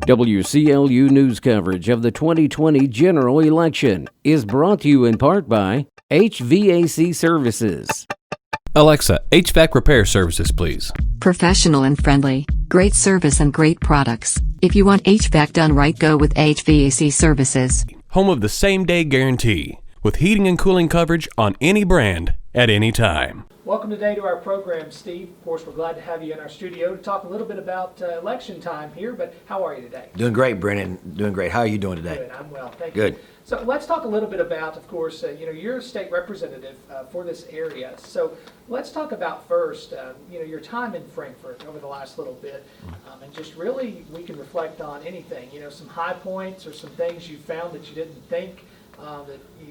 WCLU news coverage of the 2020 general election is brought to you in part by HVAC Services. Alexa, HVAC repair services, please. Professional and friendly, great service and great products. If you want HVAC done right, go with HVAC Services. Home of the same-day guarantee, with heating and cooling coverage on any brand at any time. Welcome today to our program, Steve. Of course, we're glad to have you in our studio to talk a little bit about election time here, but how are you today? Doing great, Brennan. Doing great. How are you doing today? Good. I'm well. Thank Good. you. So let's talk a little bit about, of course, you're a state representative for this area. So let's talk about first, your time in Frankfort over the last little bit, and just really we can reflect on anything, some high points or some things you found that you didn't think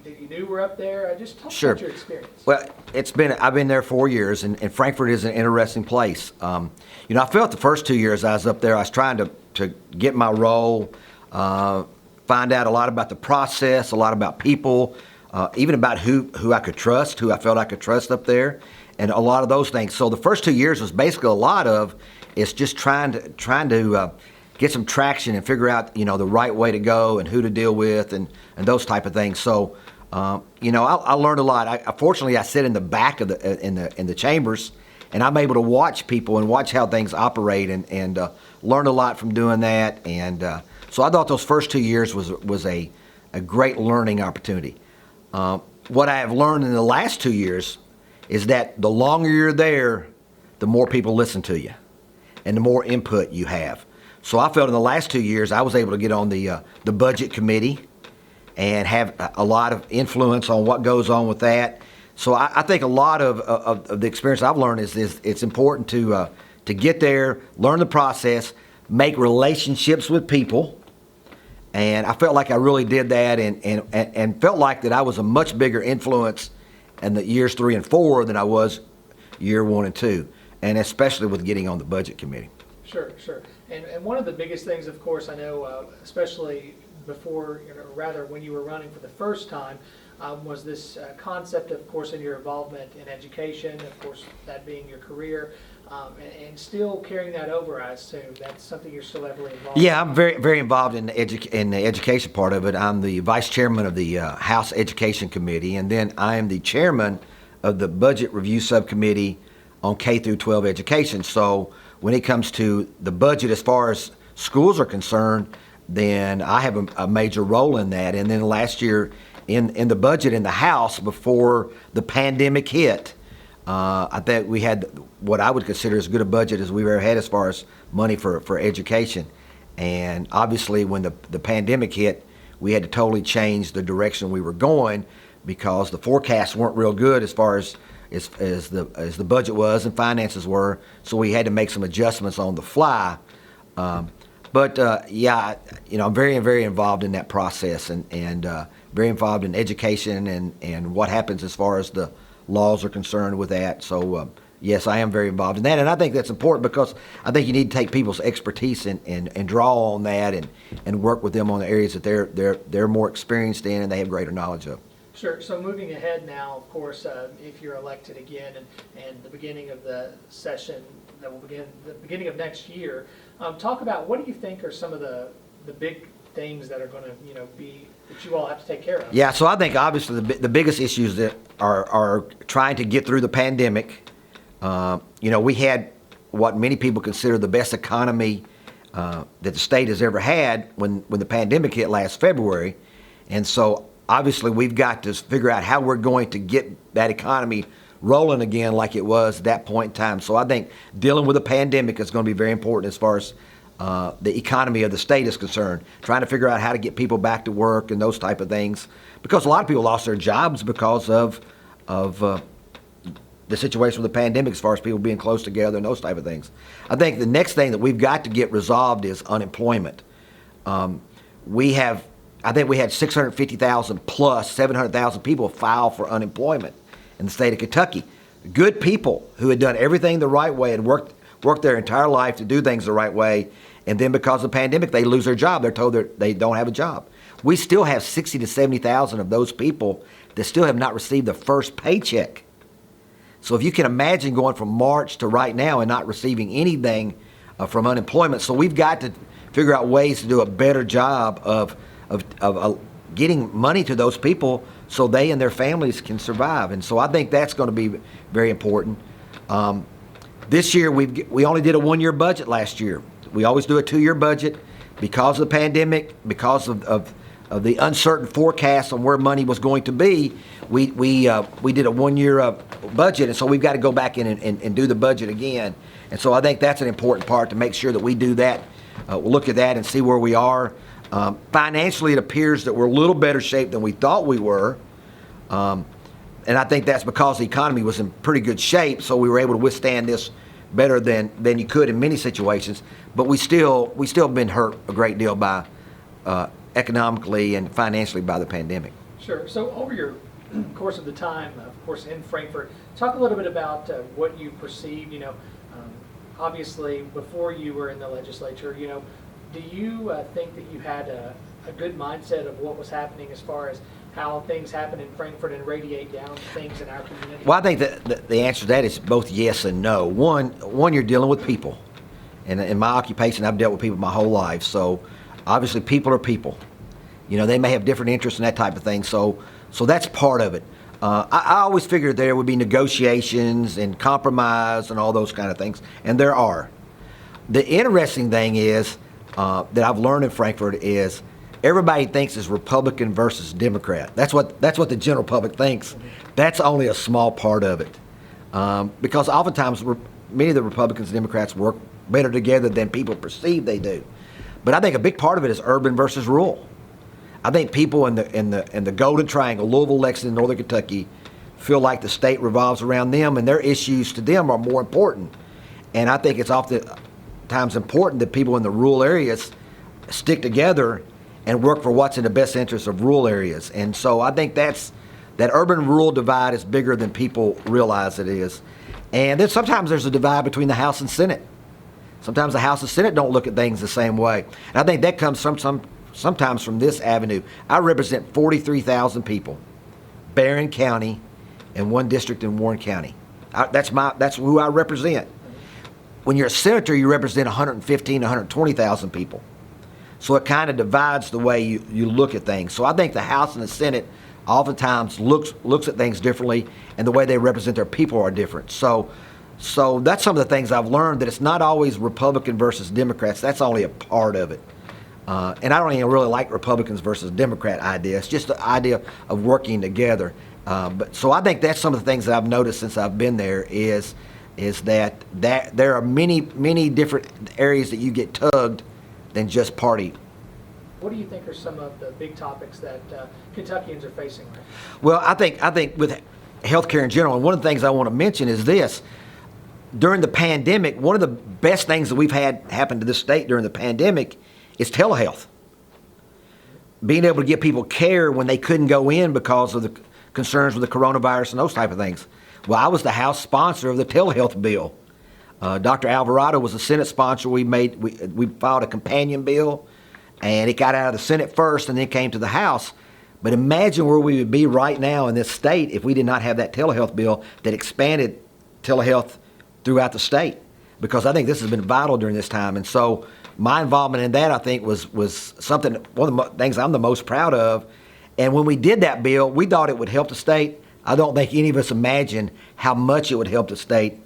that you knew were up there. Just talk about your experience. Well, I've been there 4 years, and Frankfort is an interesting place. I felt the first 2 years I was up there, I was trying to get my role, find out a lot about the process, a lot about people, even about who I could trust, who I felt I could trust up there, and a lot of those things. So the first 2 years was basically a lot of it's just trying to get some traction and figure out the right way to go and who to deal with and those type of things. So I learned a lot. Fortunately I sit in the back of the chambers, and I'm able to watch people and watch how things operate and learn a lot from doing that. And so I thought those first 2 years was a great learning opportunity. What I have learned in the last 2 years is that the longer you're there, the more people listen to you and the more input you have. So I felt in the last 2 years I was able to get on the budget committee and have a lot of influence on what goes on with that. So I think a lot of the experience I've learned is it's important to get there, learn the process, make relationships with people. And I felt like I really did that and felt like that I was a much bigger influence in the years 3 and 4 than I was year 1 and 2, and especially with getting on the budget committee. Sure. And one of the biggest things, of course, I know, especially before, rather when you were running for the first time, was this concept, of course, in your involvement in education, of course, that being your career, and still carrying that over, I assume. That's something you're still heavily involved in. Yeah, I'm very, very involved in the education part of it. I'm the vice chairman of the House Education Committee, and then I am the chairman of the Budget Review Subcommittee on K through 12 education. So when it comes to the budget as far as schools are concerned, then I have a major role in that. And then last year in the budget in the House before the pandemic hit, I think we had what I would consider as good a budget as we've ever had as far as money for education. And obviously when the pandemic hit, we had to totally change the direction we were going because the forecasts weren't real good as far as the budget was and finances were, so we had to make some adjustments on the fly. I'm very, very involved in that process and very involved in education and what happens as far as the laws are concerned with that. So yes, I am very involved in that, and I think that's important because I think you need to take people's expertise and draw on that and work with them on the areas that they're more experienced in and they have greater knowledge of. Sure. So moving ahead now, of course, if you're elected again and the beginning of the session that will begin the beginning of next year, talk about what do you think are some of the big things that are going to be that you all have to take care of? Yeah. So I think obviously the biggest issues that are trying to get through the pandemic. We had what many people consider the best economy that the state has ever had when the pandemic hit last February, and so obviously we've got to figure out how we're going to get that economy rolling again like it was at that point in time. So I think dealing with the pandemic is going to be very important as far as the economy of the state is concerned, trying to figure out how to get people back to work and those type of things, because a lot of people lost their jobs because of the situation with the pandemic as far as people being close together and those type of things. I think the next thing that we've got to get resolved is unemployment. I think we had 650,000 plus 700,000 people file for unemployment in the state of Kentucky. Good people who had done everything the right way and worked their entire life to do things the right way, and then because of the pandemic, they lose their job. They're told they don't have a job. We still have 60 to 70,000 of those people that still have not received the first paycheck. So if you can imagine going from March to right now and not receiving anything from unemployment, so we've got to figure out ways to do a better job of getting money to those people so they and their families can survive. And so I think that's going to be very important. This year, we only did a one-year budget last year. We always do a two-year budget because of the pandemic, because of the uncertain forecast on where money was going to be. We did a one-year budget, and so we've got to go back in and do the budget again. And so I think that's an important part to make sure that we do that. We'll look at that and see where we are. Financially, it appears that we're a little better shape than we thought we were. And I think that's because the economy was in pretty good shape, so we were able to withstand this better than you could in many situations. But we still been hurt a great deal by economically and financially by the pandemic. Sure. So over your course of the time, of course, in Frankfort, talk a little bit about what you perceived. Obviously, before you were in the legislature, do you think that you had a good mindset of what was happening as far as how things happen in Frankfort and radiate down things in our community? Well, I think that the answer to that is both yes and no. One, you're dealing with people. And in my occupation, I've dealt with people my whole life. So obviously people are people. They may have different interests and that type of thing. So that's part of it. I always figured there would be negotiations and compromise and all those kind of things. And there are. The interesting thing is that I've learned in Frankfort is everybody thinks it's Republican versus Democrat. That's what the general public thinks. That's only a small part of it, because oftentimes many of the Republicans and Democrats work better together than people perceive they do. But I think a big part of it is urban versus rural. I think people in the Golden Triangle, Louisville, Lexington, Northern Kentucky, feel like the state revolves around them and their issues to them are more important. And I think it's oftentimes important that people in the rural areas stick together and work for what's in the best interest of rural areas. And so I think that urban-rural divide is bigger than people realize it is. And then sometimes there's a divide between the House and Senate. Sometimes the House and Senate don't look at things the same way. And I think that comes sometimes from this avenue. I represent 43,000 people, Barron County, and one district in Warren County. That's who I represent. When you're a senator, you represent 115,000 to 120,000 people. So it kind of divides the way you look at things. So I think the House and the Senate oftentimes looks at things differently, and the way they represent their people are different. So that's some of the things I've learned, that it's not always Republican versus Democrats. That's only a part of it. And I don't even really like Republicans versus Democrat idea. It's just the idea of working together. So I think that's some of the things that I've noticed since I've been there is that there are many different areas that you get tugged than just party. What do you think are some of the big topics that Kentuckians are facing right now? Well, I think with healthcare in general, and one of the things I want to mention is this. During the pandemic, one of the best things that we've had happen to this state during the pandemic is telehealth. Being able to give people care when they couldn't go in because of the concerns with the coronavirus and those type of things. Well, I was the House sponsor of the telehealth bill. Dr. Alvarado was the Senate sponsor. We filed a companion bill, and it got out of the Senate first and then came to the House. But imagine where we would be right now in this state if we did not have that telehealth bill that expanded telehealth throughout the state, because I think this has been vital during this time. And so my involvement in that, I think, was something, one of the things I'm the most proud of. And when we did that bill, we thought it would help the state. I don't think any of us imagined how much it would help the state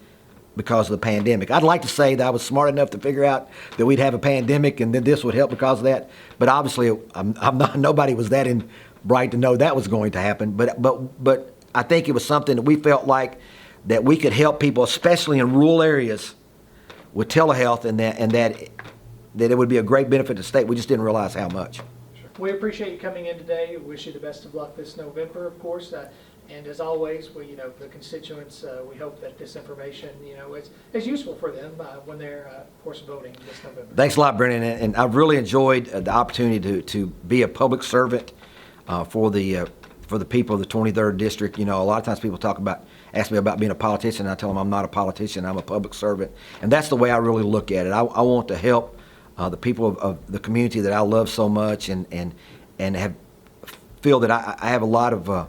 because of the pandemic. I'd like to say that I was smart enough to figure out that we'd have a pandemic and then this would help because of that. But obviously, I'm not. Nobody was that bright to know that was going to happen. But I think it was something that we felt like that we could help people, especially in rural areas, with telehealth, and that it would be a great benefit to the state. We just didn't realize how much. We appreciate you coming in today. We wish you the best of luck this November, of course. And as always, the constituents, we hope that this information, is useful for them when they're, of course, voting this November. Thanks a lot, Brennan. And I've really enjoyed the opportunity to be a public servant for the people of the 23rd District. A lot of times people ask me about being a politician, and I tell them I'm not a politician, I'm a public servant. And that's the way I really look at it. I want to help the people of the community that I love so much, and feel that I have a lot of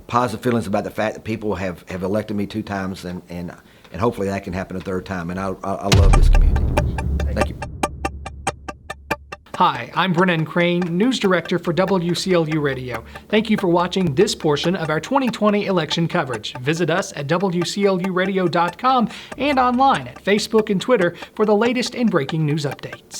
positive feelings about the fact that people have elected me 2 times, and hopefully that can happen a 3rd time. And I love this community. Thank you. Hi, I'm Brennan Crane, News Director for WCLU Radio. Thank you for watching this portion of our 2020 election coverage. Visit us at WCLUradio.com and online at Facebook and Twitter for the latest and breaking news updates.